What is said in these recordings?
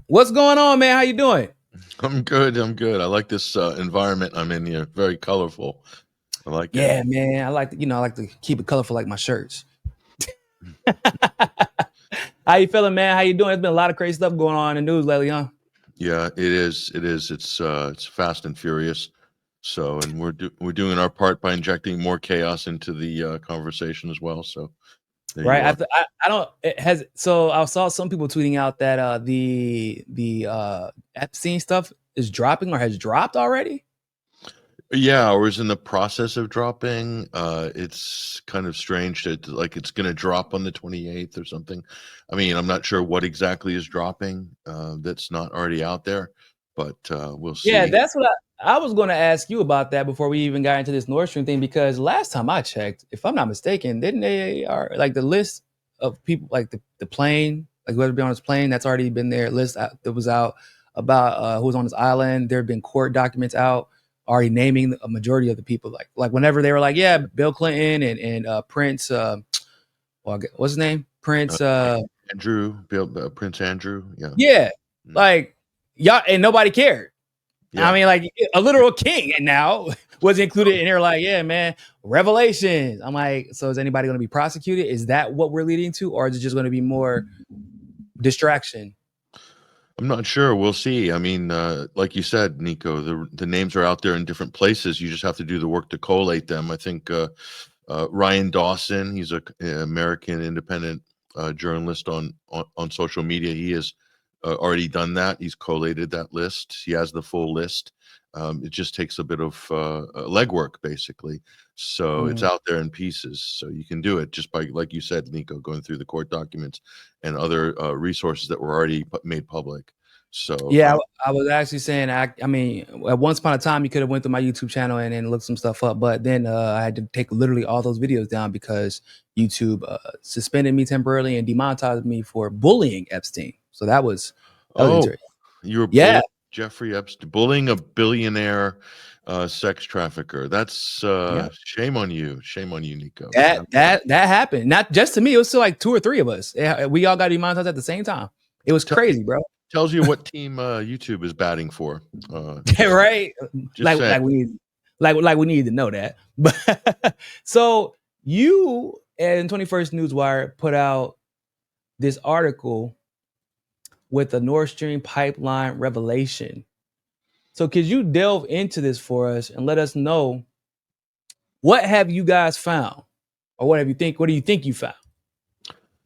What's going on, man? How you doing? I'm good. I'm good. I like this environment I'm in here. Very colorful. I like it. Yeah, man. I like to keep it colorful like my shirts. How you feeling, man? How you doing? There's been a lot of crazy stuff going on in the news lately, huh? Yeah, it is. It is. It's fast and furious. So, and we're doing our part by injecting more chaos into the conversation as well. So there Right. you are. I don't it has so I saw some people tweeting out that the Epstein stuff is dropping or has dropped already. Yeah, or is in the process of dropping. It's kind of strange that like it's going to drop on the 28th or something. I mean, I'm not sure what exactly is dropping that's not already out there, but we'll Yeah, see. that's what I was going to ask you about that before we even got into this Nord Stream thing, because last time I checked, if I'm not mistaken, didn't they are like the list of people like the plane, like whoever be on this plane that's already been there list that was out about who was on this island. There have been court documents out already naming a majority of the people. Like whenever they were like, yeah, Bill Clinton and Prince, what's his name? Uh, Prince. Andrew, Bill, Prince Andrew. Yeah. Yeah, Mm. like y'all, and nobody cared. I Yeah. mean, like a literal king and now was included, and they're like, yeah, man, revelations. I'm like, so is anybody going to be prosecuted? Is that what we're leading to, or is it just going to be more distraction? I'm not sure. We'll see. I mean, like you said, Nico, the names are out there in different places. You just have to do the work to collate them. I think Ryan Dawson, he's a American independent journalist on social media. He has already done that. He's collated that list. He has the full list. It just takes a bit of legwork, basically. So it's Mm. out there in pieces. So you can do it just by, like you said, Nico, going through the court documents and other resources that were already made public. So Yeah, I was actually saying, I mean, at once upon a time, you could have went to my YouTube channel and then looked some stuff up, but then I had to take literally all those videos down because YouTube suspended me temporarily and demonetized me for bullying Epstein. So that was oh, interesting. you were Yeah, bullying Jeffrey Epstein, bullying a billionaire sex trafficker. That's yeah. shame on you. Shame on you, Nico. That happened. Not just to me. It was to like two or three of us. We all got demonetized at the same time. It was Tell, crazy, bro. tells you what team YouTube is batting for. Just Right? just saying. Like we need to know that. But so you and 21st Newswire put out this article with the Nord Stream pipeline revelation. So could you delve into this for us and let us know what have you guys found? Or what do you think you found?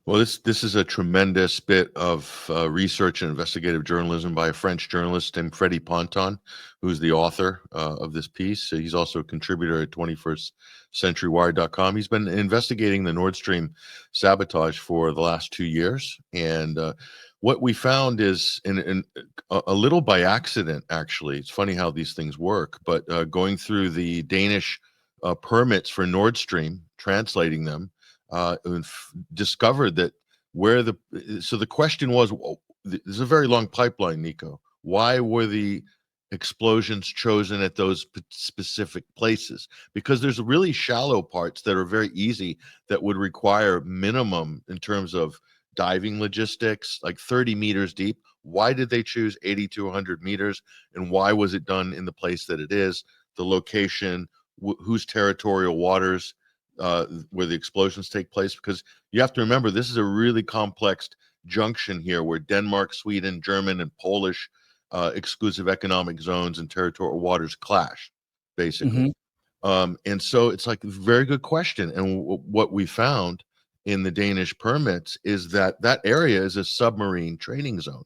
Well, this is a tremendous bit of research and investigative journalism by a French journalist named Freddie Ponton, who's the author of this piece. So he's also a contributor at 21stcenturywire.com. He's been investigating the Nord Stream sabotage for the last 2 years. And what we found is in a little by accident, actually. It's funny how these things work, but going through the Danish permits for Nord Stream, translating them, discovered that so the question was, this is a very long pipeline, Nico. Why were the explosions chosen at those specific places? Because there's really shallow parts that are very easy that would require minimum in terms of diving logistics, like 30 meters deep. Why did they choose 80 to 100 meters? And why was it done in the place that it is? The location, whose territorial waters where the explosions take place, because you have to remember this is a really complex junction here where Denmark, Sweden, German, and Polish exclusive economic zones and territorial waters clash, basically. Mm-hmm. And so it's like a very good question. And what we found in the Danish permits is that that area is a submarine training zone.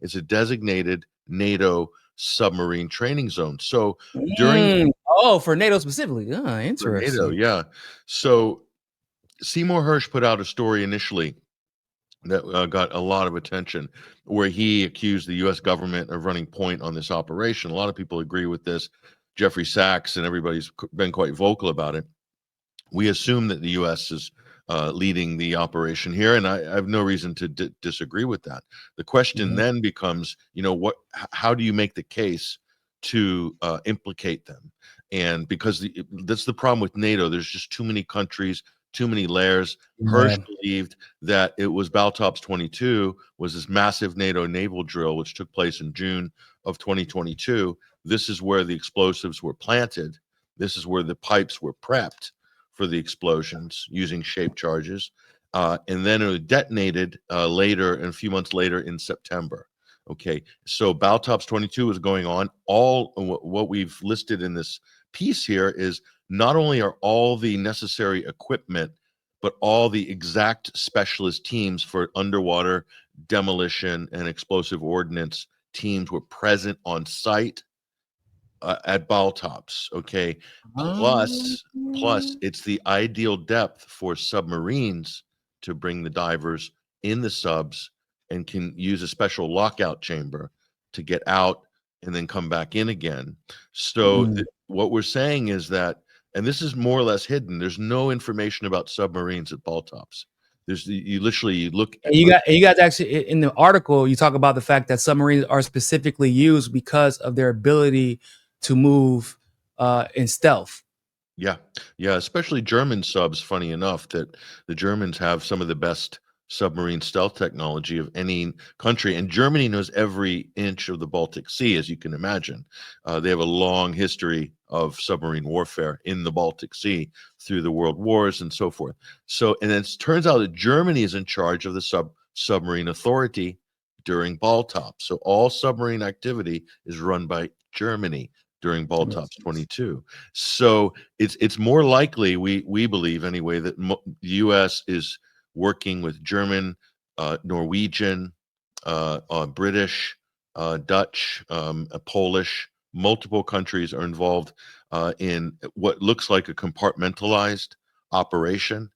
It's a designated NATO submarine training zone. So during Oh, for NATO specifically. for NATO, Interesting. yeah. So Seymour Hersh put out a story initially that got a lot of attention, where he accused the U.S. government of running point on this operation. A lot of people agree with this. Jeffrey Sachs and everybody's been quite vocal about it. We assume that the U.S. is leading the operation here, and I have no reason to disagree with that. The question Mhm. then becomes, how do you make the case to implicate them? And because that's the problem with NATO, there's just too many countries, too many layers. Yeah. Hirsch believed that it was Baltops 22 was this massive NATO naval drill, which took place in June of 2022. This is where the explosives were planted. This is where the pipes were prepped for the explosions using shaped charges. And then it was detonated later, and a few months later in September. Okay, so Baltops 22 is going on. All what we've listed in this piece here is not only are all the necessary equipment, but all the exact specialist teams for underwater demolition and explosive ordnance teams were present on site at Baltops. Okay, plus it's the ideal depth for submarines to bring the divers in the subs and can use a special lockout chamber to get out and then come back in again. So what we're saying is that, and this is more or less hidden, there's no information about submarines at Baltops. There's you literally look And you guys actually in the article you talk about the fact that submarines are specifically used because of their ability to move in stealth. Yeah, especially German subs. Funny enough, that the Germans have some of the best submarine stealth technology of any country, and Germany knows every inch of the Baltic Sea, as you can imagine. They have a long history of submarine warfare in the Baltic Sea through the world wars and so forth. So, and it turns out that Germany is in charge of the submarine authority during Baltops. So all submarine activity is run by Germany during Baltops 22. So it's more likely, we believe anyway, that the U.S. is working with German, Norwegian, British, Dutch, Polish. Multiple countries are involved in what looks like a compartmentalized operation,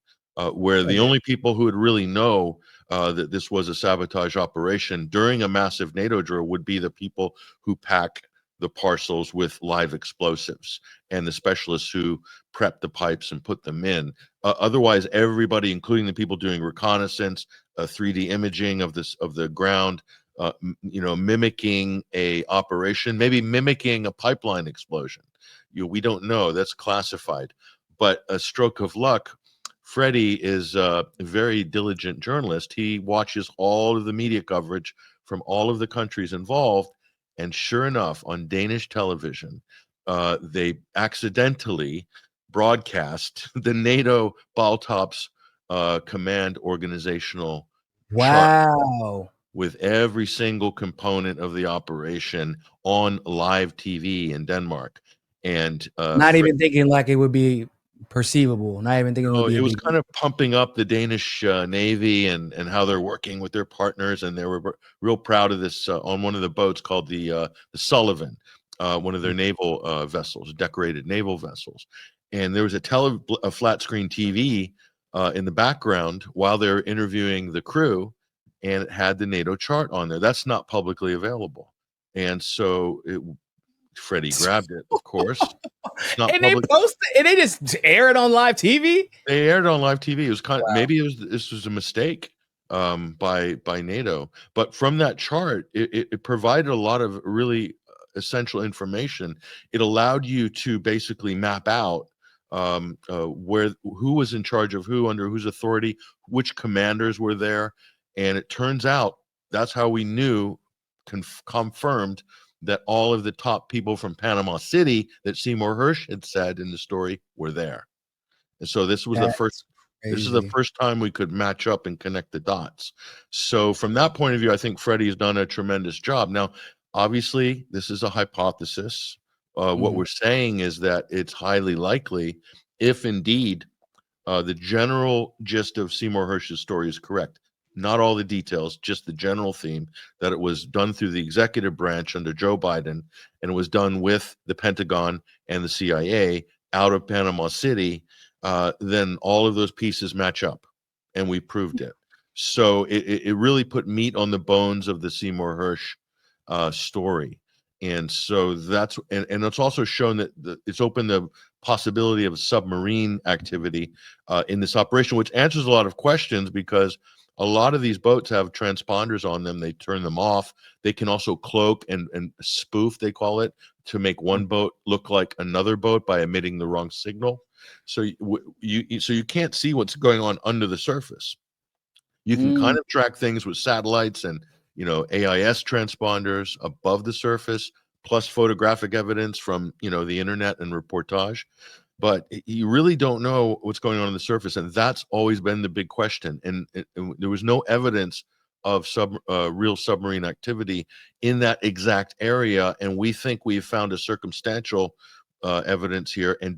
where the only people who would really know that this was a sabotage operation during a massive NATO drill would be the people who pack the parcels with live explosives and the specialists who prep the pipes and put them in. Otherwise, everybody, including the people doing reconnaissance, 3D imaging of the ground, mimicking a operation, maybe mimicking a pipeline explosion. We don't know. That's classified. But a stroke of luck, Freddie is a very diligent journalist. He watches all of the media coverage from all of the countries involved. And sure enough, on Danish television, they accidentally broadcast the NATO Baltops command organizational chart with every single component of the operation on live TV in Denmark. And not even thinking like it would be perceivable. Not even thinking it was kind of pumping up the Danish Navy and how they're working with their partners, and they were real proud of this on one of the boats called the Sullivan, one of their naval vessels, decorated naval vessels. And there was a flat screen TV in the background while they're interviewing the crew, and it had the NATO chart on there. That's not publicly available, and so Freddie grabbed it, of course. And they posted, and they just air it on live TV. They aired on live TV. It was kind of, maybe this was a mistake by NATO, but from that chart, it provided a lot of really essential information. It allowed you to basically map out who was in charge of who, under whose authority, which commanders were there, and it turns out that's how we knew, confirmed, that all of the top people from Panama City that Seymour Hersh had said in the story were there. And so this was this is the first time we could match up and connect the dots. So from that point of view, I think Freddie's done a tremendous job. Now, obviously, this is a hypothesis. What we're saying is that it's highly likely, if indeed the general gist of Seymour Hersh's story is correct, not all the details, just the general theme, that it was done through the executive branch under Joe Biden, and it was done with the Pentagon and the CIA out of Panama City, then all of those pieces match up, and we proved it. So it really put meat on the bones of the Seymour Hersh story. And so that's, and it's also shown that it's opened the possibility of submarine activity in this operation, which answers a lot of questions, because a lot of these boats have transponders on them. They turn them off. They can also cloak and spoof, they call it, to make one boat look like another boat by emitting the wrong signal. So you can't see what's going on under the surface. You can kind of track things with satellites and AIS transponders above the surface, plus photographic evidence from the internet and reportage. But you really don't know what's going on the surface, and that's always been the big question. And there was no evidence of real submarine activity in that exact area, and we think we've found a circumstantial evidence here and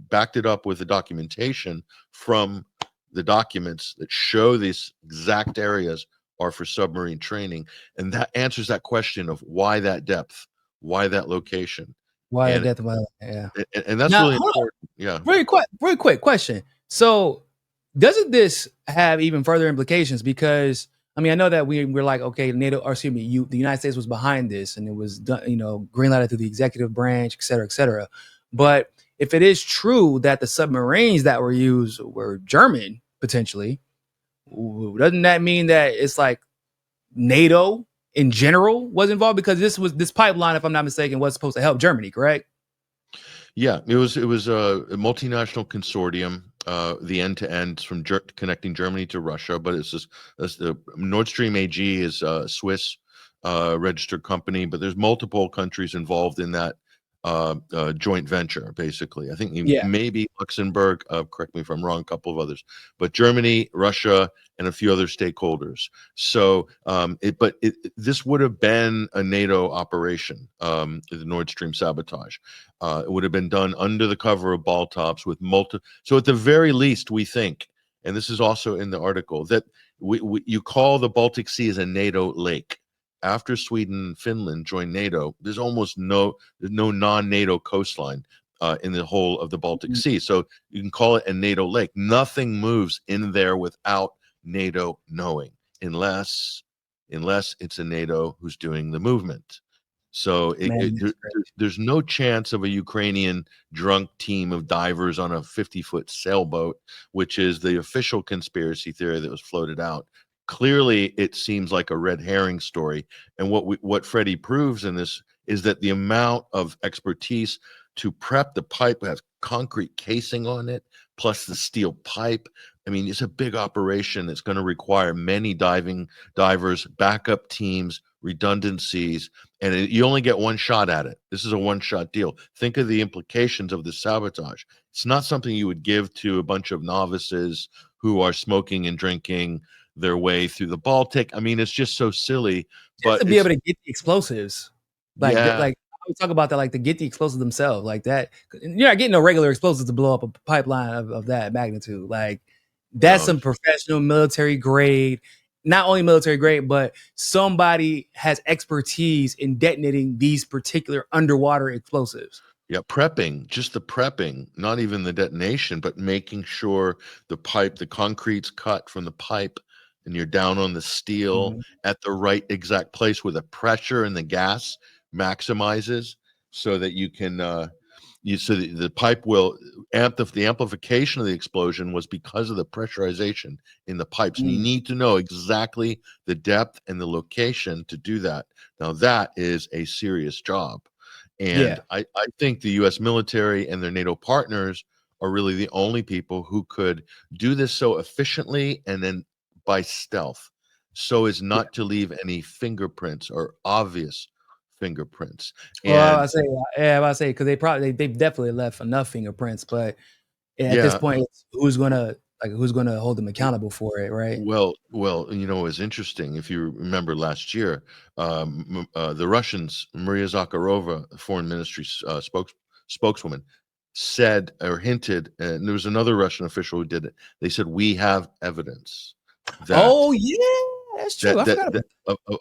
backed it up with the documentation from the documents that show these exact areas are for submarine training, and that answers that question of why that depth, why that location, Why the and death of my yeah. and that's Now, really hold on. important. Yeah. Very quick question. So, doesn't this have even further implications? Because I mean, I know that we're like, okay, NATO, or excuse me, the United States was behind this, and it was done, green lighted through the executive branch, et cetera, et cetera. But if it is true that the submarines that were used were German, potentially, doesn't that mean that it's like NATO in general was involved? Because this pipeline, if I'm not mistaken, was supposed to help Germany, correct? Yeah, it was a multinational consortium, the end to end from connecting Germany to Russia. But it's just the Nord Stream AG is a Swiss registered company, but there's multiple countries involved in that joint venture. Basically, I think maybe Luxembourg. Correct me if I'm wrong. A couple of others, but Germany, Russia, and a few other stakeholders. So, this would have been a NATO operation, the Nord Stream sabotage. It would have been done under the cover of ball tops with So at the very least, we think, and this is also in the article, that you call the Baltic Sea as a NATO lake. After Sweden and Finland joined NATO, there's almost no non-NATO coastline in the whole of the Baltic Sea. So you can call it a NATO lake. Nothing moves in there without NATO knowing, unless it's a NATO who's doing the movement. So there's no chance of a Ukrainian drunk team of divers on a 50-foot sailboat, which is the official conspiracy theory that was floated out. Clearly, it seems like a red herring story. And what Freddie proves in this is that the amount of expertise to prep the pipe has concrete casing on it, plus the steel pipe. I mean, it's a big operation. It's going to require many divers, backup teams, redundancies, and you only get one shot at it. This is a one-shot deal. Think of the implications of the sabotage. It's not something you would give to a bunch of novices who are smoking and drinking their way through the Baltic. I mean, it's just so silly. Just to be able to get the explosives, like I would talk about that, like to get the explosives themselves, like that. You're not getting no regular explosives to blow up a pipeline of that magnitude. Like that's some professional military grade. Not only military grade, but somebody has expertise in detonating these particular underwater explosives. Yeah, prepping, just the prepping, not even the detonation, but making sure the concrete's cut from the pipe and you're down on the steel at the right exact place where the pressure and the gas maximizes so that you can the pipe will the amplification of the explosion was because of the pressurization in the pipes. And you need to know exactly the depth and the location to do that. Now that is a serious job. And I think the US military and their NATO partners are really the only people who could do this so efficiently and then by stealth, so as not to leave any fingerprints or obvious fingerprints. Well, I say because they've definitely left enough fingerprints, but at this point, it's who's gonna hold them accountable for it, right? Well, it's interesting. If you remember last year, the Russians, Maria Zakharova, the foreign ministry spokeswoman, said or hinted, and there was another Russian official who did it. They said, "We have evidence that." Oh yeah, that's true.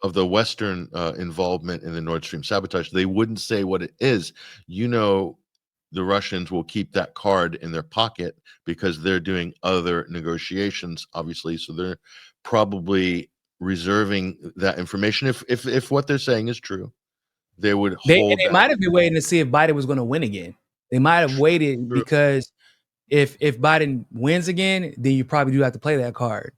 Of the Western involvement in the Nord Stream sabotage. They wouldn't say what it is. The Russians will keep that card in their pocket because they're doing other negotiations, obviously. So they're probably reserving that information. If what they're saying is true, they would hold. They might have been waiting to see if Biden was going to win again. They might have waited because if Biden wins again, then you probably do have to play that card.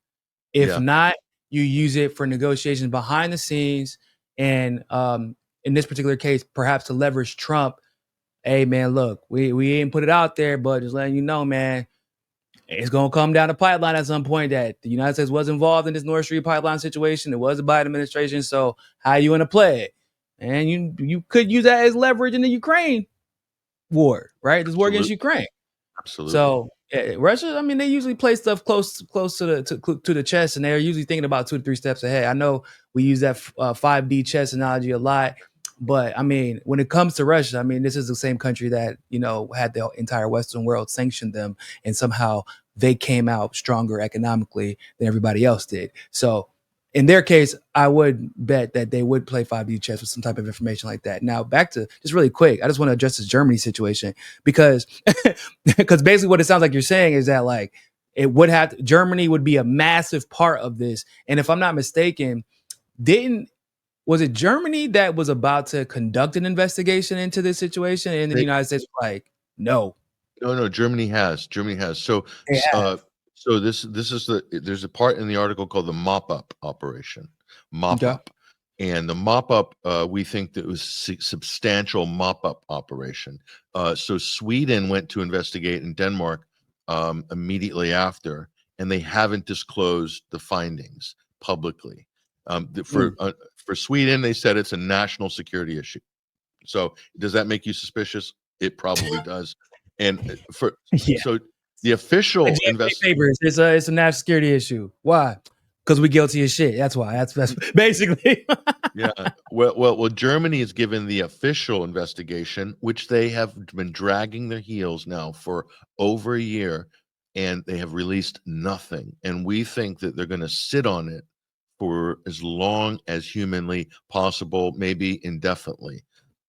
If not, you use it for negotiations behind the scenes, and in this particular case, perhaps to leverage Trump hey man, look, we ain't put it out there, but just letting you know, man, it's gonna come down the pipeline at some point that the United States was involved in this Nord Stream pipeline situation. It was the Biden administration. So how you gonna play it? And you could use that as leverage in the Ukraine war, right? This war against Absolutely. Ukraine. Absolutely. So Russia, I mean, they usually play stuff close to the chest, and they're usually thinking about 2 to 3 steps ahead. I know we use that 5D chess analogy a lot, but I mean, when it comes to Russia, I mean, this is the same country that had the entire Western world sanction them, and somehow they came out stronger economically than everybody else did. So in their case, I would bet that they would play 5D chess with some type of information like that. Now, back to just really quick, I just want to address this Germany situation because because basically what it sounds like you're saying is that like Germany would be a massive part of this. And if I'm not mistaken, didn't was it Germany that was about to conduct an investigation into this situation, and the They, United States was like, no, no, Germany has. Germany has. So, they have. so this is there's a part in the article called the mop-up operation, Okay. mop-up, and the mop-up. We think that it was substantial mop-up operation. So Sweden went to investigate in Denmark immediately after, and they haven't disclosed the findings publicly. For Sweden, they said it's a national security issue. So does that make you suspicious? It probably does. And Yeah. so the official Papers. It's a national security issue. Why? Because we guilty as shit. That's why. That's basically. yeah. Well, Germany is given the official investigation, which they have been dragging their heels now for over a year, and they have released nothing. And we think that they're going to sit on it for as long as humanly possible, maybe indefinitely.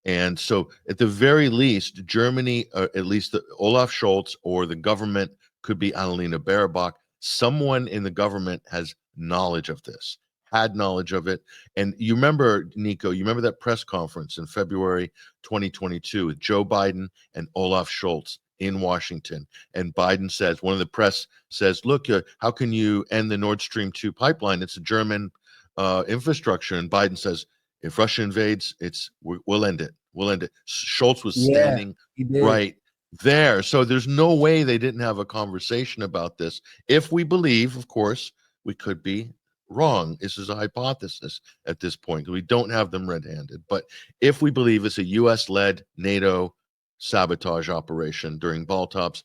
And so, at the very least, Germany, at least Olaf Scholz or the government, could be Annalena Baerbock. Someone in the government has knowledge of this, had knowledge of it. And you remember, Niko, you remember that press conference in February 2022 with Joe Biden and Olaf Scholz in Washington. And Biden says, one of the press says, look, how can you end the Nord Stream 2 pipeline? It's a German infrastructure. And Biden says, if Russia invades, we'll end it. We'll end it. Scholz was standing right there. So there's no way they didn't have a conversation about this. If we believe, of course, we could be wrong. This is a hypothesis at this point. We don't have them red-handed. But if we believe it's a U.S.-led NATO sabotage operation during Baltops,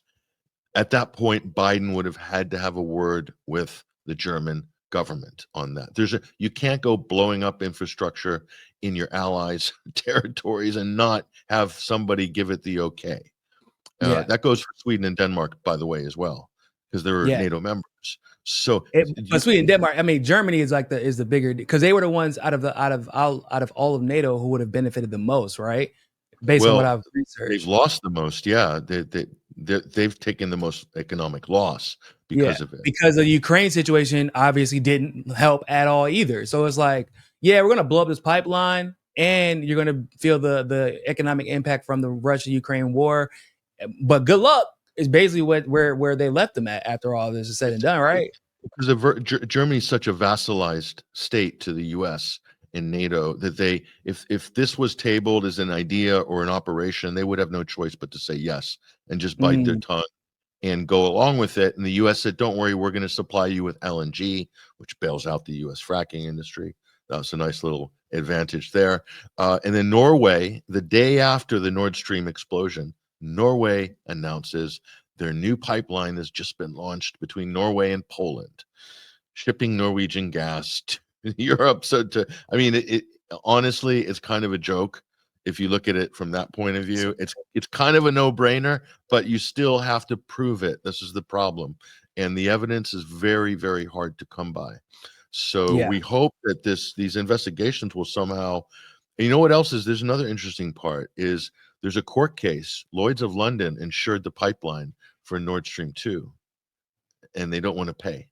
at that point, Biden would have had to have a word with the German government on that. You can't go blowing up infrastructure in your allies' territories and not have somebody give it the okay. That goes for Sweden and Denmark, by the way, as well, because they're NATO members. So, but Sweden and Denmark, I mean, Germany is the bigger, because they were the ones out of all of NATO who would have benefited the most, right? Based on what I've researched, they've lost the most. Yeah, they've taken the most economic loss because of it. Because the Ukraine situation obviously didn't help at all either. So it's like, yeah, we're gonna blow up this pipeline, and you're gonna feel the economic impact from the Russia-Ukraine war. But good luck is basically where they left them at after all this is said and done, right? Because Germany is such a vassalized state to the U.S. in NATO that if this was tabled as an idea or an operation, they would have no choice but to say yes and just bite their tongue and go along with it. And the U.S. said, don't worry, we're going to supply you with LNG, which bails out the U.S. fracking industry. That's a nice little advantage there. And then Norway, the day after the Nord Stream explosion, Norway announces their new pipeline has just been launched between Norway and Poland, shipping Norwegian gas to Europe. So honestly, it's kind of a joke if you look at it from that point of view. It's kind of a no-brainer, but you still have to prove it. This is the problem. And the evidence is very, very hard to come by. So we hope that these investigations will somehow, you know what else is, there's another interesting part is there's a court case. Lloyd's of London insured the pipeline for Nord Stream 2, and they don't want to pay.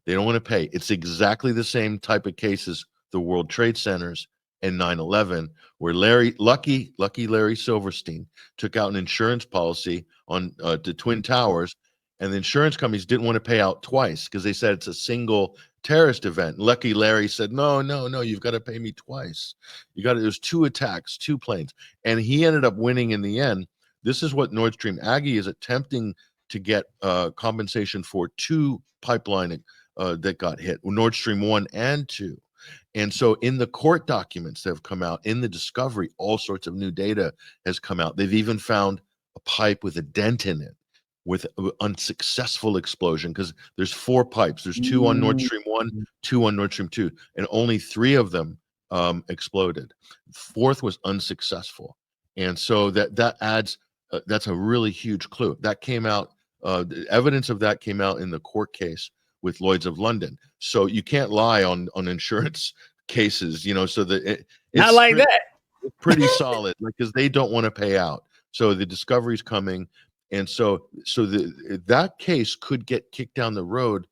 They don't want to pay. It's exactly the same type of case as the World Trade Centers and 9/11, where lucky Larry Silverstein took out an insurance policy on the Twin Towers, and the insurance companies didn't want to pay out twice because they said it's a single terrorist event. Lucky Larry said, no, you've got to pay me twice. There's 2 attacks, 2 planes. And he ended up winning in the end. This is what Nord Stream Aggie is attempting to get compensation for 2 pipeline that got hit, Nord Stream 1 and 2. And so in the court documents that have come out, in the discovery, all sorts of new data has come out. They've even found a pipe with a dent in it with unsuccessful explosion, because there's 4 pipes. There's 2 on Nord Stream 1, 2 on Nord Stream 2, and only 3 of them exploded. 4th was unsuccessful. And so that adds, that's a really huge clue. That came out, the evidence of that came out in the court case with Lloyd's of London. So you can't lie on insurance cases, so that it's not like pretty, that. pretty solid, because they don't want to pay out. So the discovery's coming, and so that case could get kicked down the road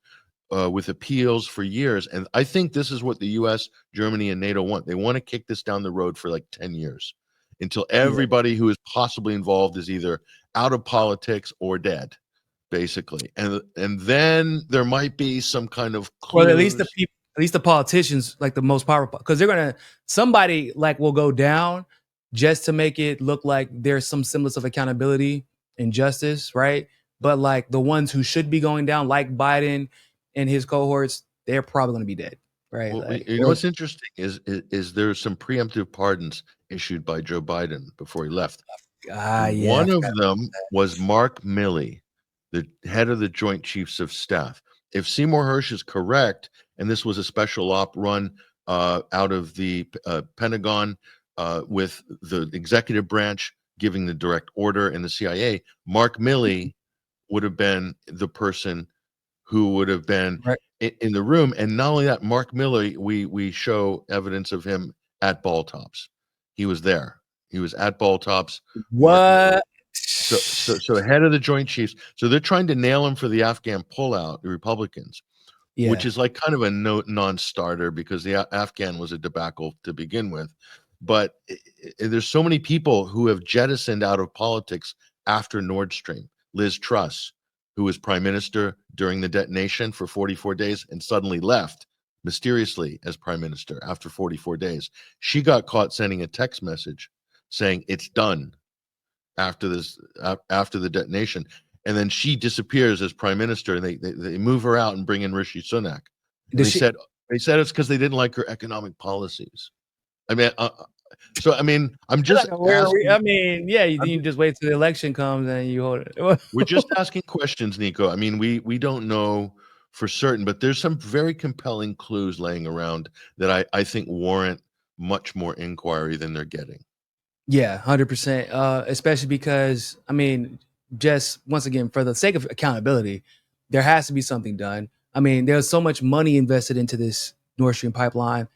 with appeals for years. And I think this is what the U.S., Germany, and NATO want. They want to kick this down the road for like 10 years until everybody who is possibly involved is either out of politics or dead, basically. And then there might be some kind of clues. Well, at least the people, at least the politicians, like the most powerful, because somebody like will go down just to make it look like there's some semblance of accountability and justice, right? But like the ones who should be going down, like Biden and his cohorts, they're probably going to be dead, right? Well, like, what's interesting is there's some preemptive pardons issued by Joe Biden before he left. One of them was Mark Milley, the head of the Joint Chiefs of Staff. If Seymour Hersh is correct, and this was a special op run out of the Pentagon with the executive branch giving the direct order and the CIA, Mark Milley would have been the person who would have been in the room. And not only that, Mark Milley, we show evidence of him at Ball Tops. He was there. He was at Ball Tops. What? So head of the Joint Chiefs. So they're trying to nail him for the Afghan pullout, the Republicans, which is like kind of a non-starter because the Afghan was a debacle to begin with. But there's so many people who have jettisoned out of politics after Nord Stream. Liz Truss, who was prime minister during the detonation for 44 days and suddenly left mysteriously as prime minister after 44 days. She got caught sending a text message saying it's done after the detonation. And then she disappears as prime minister, and they move her out and bring in Rishi Sunak. And they said it's because they didn't like her economic policies. I mean, I'm just asking, you just wait till the election comes and you hold it. We're just asking questions, Niko. I mean, we don't know for certain, but there's some very compelling clues laying around that I think warrant much more inquiry than they're getting. Yeah, 100%. Especially because, I mean, just once again, for the sake of accountability, there has to be something done. I mean, there's so much money invested into this Nord Stream pipeline.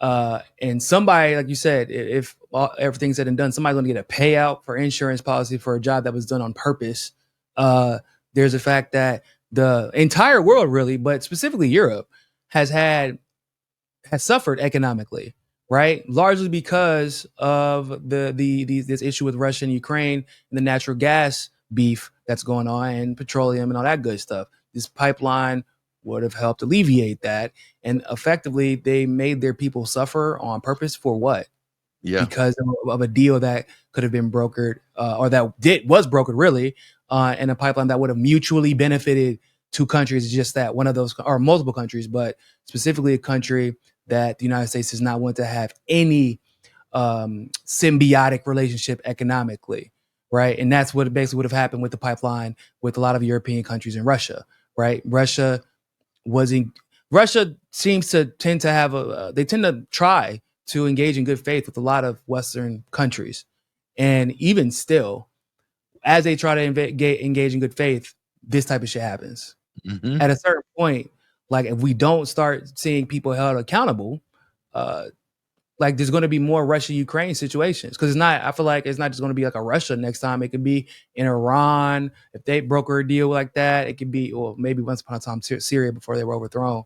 And somebody, like you said, if everything's said and done, somebody's going to get a payout for insurance policy for a job that was done on purpose. There's the fact that the entire world, really, but specifically Europe, has suffered economically, right? Largely because of this issue with Russia and Ukraine and the natural gas beef that's going on and petroleum and all that good stuff. This pipeline would have helped alleviate that. And effectively, they made their people suffer on purpose for what? Yeah. Because of a deal that could have been brokered or was brokered, really, and a pipeline that would have mutually benefited two countries, just that one of those, or multiple countries, but specifically a country that the United States does not want to have any symbiotic relationship economically, right? And that's what basically would have happened with the pipeline with a lot of European countries and Russia, right? Russia seems to tend to have they tend to try to engage in good faith with a lot of Western countries. And even still, as they try to engage in good faith, this type of shit happens. Mm-hmm. At a certain point, like if we don't start seeing people held accountable, like there's going to be more Russia-Ukraine situations. Because I feel like it's not just going to be like a Russia next time. It could be in Iran. If they broker a deal like that, it could be, or maybe once upon a time Syria before they were overthrown.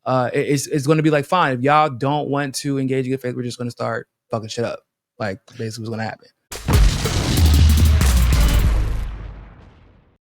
It's going to be like, fine, if y'all don't want to engage in good faith, we're just going to start fucking shit up. Like basically what's going to happen.